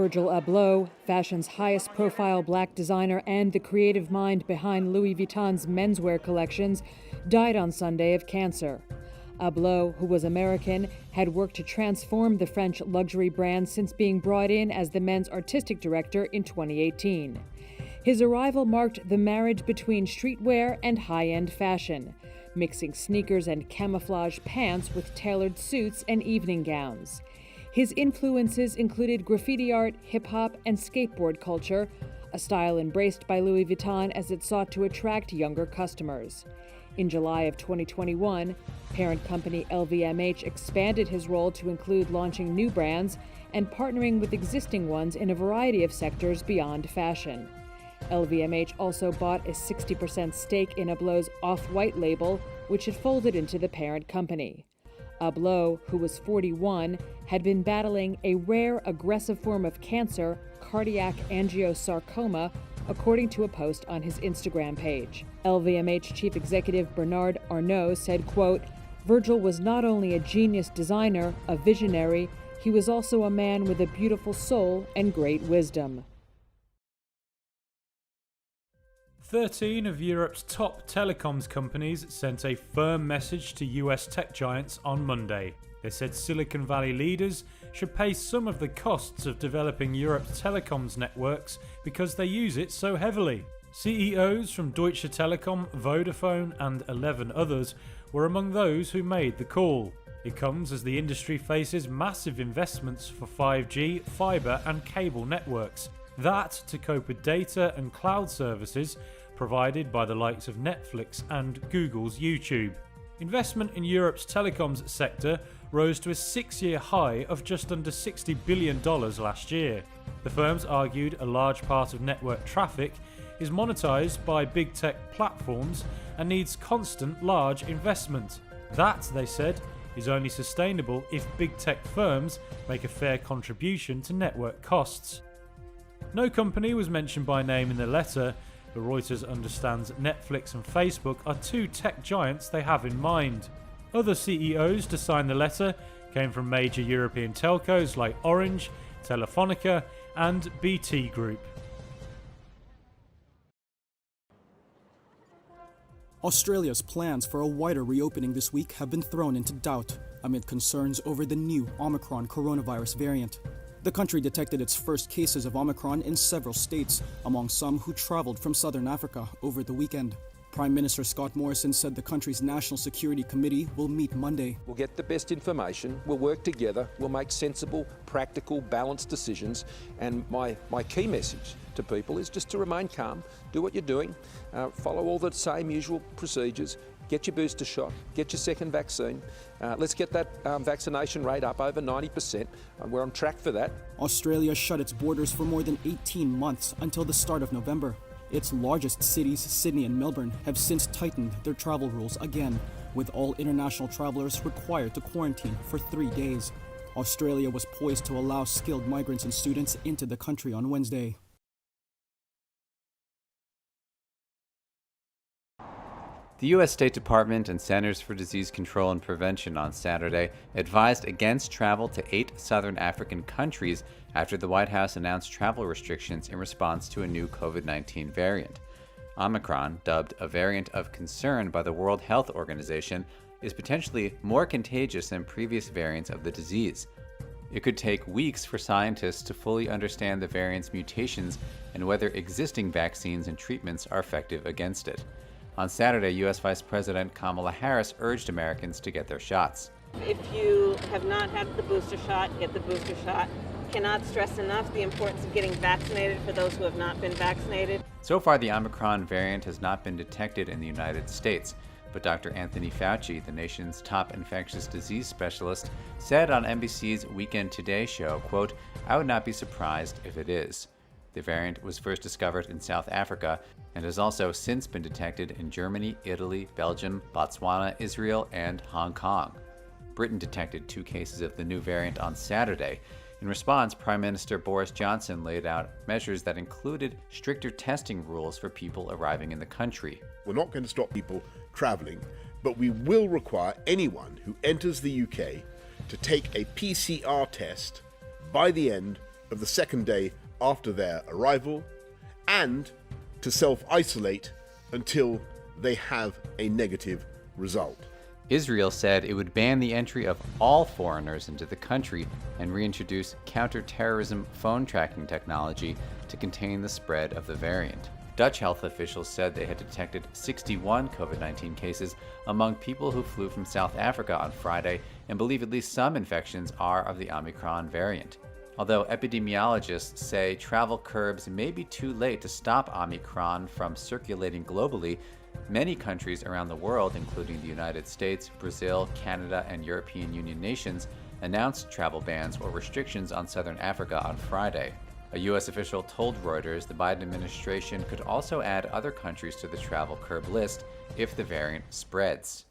Virgil Abloh, fashion's highest-profile black designer and the creative mind behind Louis Vuitton's menswear collections, died on Sunday of cancer. Abloh, who was American, had worked to transform the French luxury brand since being brought in as the men's artistic director in 2018. His arrival marked the marriage between streetwear and high-end fashion, mixing sneakers and camouflage pants with tailored suits and evening gowns. His influences included graffiti art, hip-hop, and skateboard culture, a style embraced by Louis Vuitton as it sought to attract younger customers. In July of 2021, parent company LVMH expanded his role to include launching new brands and partnering with existing ones in a variety of sectors beyond fashion. LVMH also bought a 60% stake in Abloh's Off-White label, which it folded into the parent company. Abloh, who was 41, had been battling a rare, aggressive form of cancer, cardiac angiosarcoma, according to a post on his Instagram page. LVMH chief executive Bernard Arnault said, quote, "Virgil was not only a genius designer, a visionary, he was also a man with a beautiful soul and great wisdom." 13 of Europe's top telecoms companies sent a firm message to US tech giants on Monday. They said Silicon Valley leaders should pay some of the costs of developing Europe's telecoms networks because they use it so heavily. CEOs from Deutsche Telekom, Vodafone and 11 others were among those who made the call. It comes as the industry faces massive investments for 5G, fibre and cable networks. That to cope with data and cloud services provided by the likes of Netflix and Google's YouTube. Investment in Europe's telecoms sector rose to a 6-year high of just under $60 billion last year. The firms argued a large part of network traffic is monetized by big tech platforms and needs constant large investment. That, they said, is only sustainable if big tech firms make a fair contribution to network costs. No company was mentioned by name in the letter, but Reuters understands Netflix and Facebook are two tech giants they have in mind. Other CEOs to sign the letter came from major European telcos like Orange, Telefonica and BT Group. Australia's plans for a wider reopening this week have been thrown into doubt amid concerns over the new Omicron coronavirus variant. The country detected its first cases of Omicron in several states, among some who traveled from southern Africa over the weekend. Prime Minister Scott Morrison said the country's National Security Committee will meet Monday. We'll get the best information, we'll work together, we'll make sensible, practical, balanced decisions, and my key message to people is just to remain calm, do what you're doing, follow all the same usual procedures, get your booster shot, get your second vaccine. Let's get that vaccination rate up over 90%. We're on track for that. Australia shut its borders for more than 18 months until the start of November. Its largest cities, Sydney and Melbourne, have since tightened their travel rules again, with all international travelers required to quarantine for 3 days. Australia was poised to allow skilled migrants and students into the country on Wednesday. The U.S. State Department and Centers for Disease Control and Prevention on Saturday advised against travel to 8 southern African countries after the White House announced travel restrictions in response to a new COVID-19 variant. Omicron, dubbed a variant of concern by the World Health Organization, is potentially more contagious than previous variants of the disease. It could take weeks for scientists to fully understand the variant's mutations and whether existing vaccines and treatments are effective against it. On Saturday, U.S. Vice President Kamala Harris urged Americans to get their shots. If you have not had the booster shot, get the booster shot. Cannot stress enough the importance of getting vaccinated for those who have not been vaccinated. So far, the Omicron variant has not been detected in the United States, but Dr. Anthony Fauci, the nation's top infectious disease specialist, said on NBC's Weekend Today show, quote, "I would not be surprised if it is." The variant was first discovered in South Africa and has also since been detected in Germany, Italy, Belgium, Botswana, Israel, and Hong Kong. Britain detected 2 cases of the new variant on Saturday. In response, Prime Minister Boris Johnson laid out measures that included stricter testing rules for people arriving in the country. We're not going to stop people travelling, but we will require anyone who enters the UK to take a PCR test by the end of the second day after their arrival, and to self-isolate until they have a negative result. Israel said it would ban the entry of all foreigners into the country and reintroduce counter-terrorism phone tracking technology to contain the spread of the variant. Dutch health officials said they had detected 61 COVID-19 cases among people who flew from South Africa on Friday and believe at least some infections are of the Omicron variant. Although epidemiologists say travel curbs may be too late to stop Omicron from circulating globally, many countries around the world, including the United States, Brazil, Canada, and European Union nations, announced travel bans or restrictions on southern Africa on Friday. A U.S. official told Reuters the Biden administration could also add other countries to the travel curb list if the variant spreads.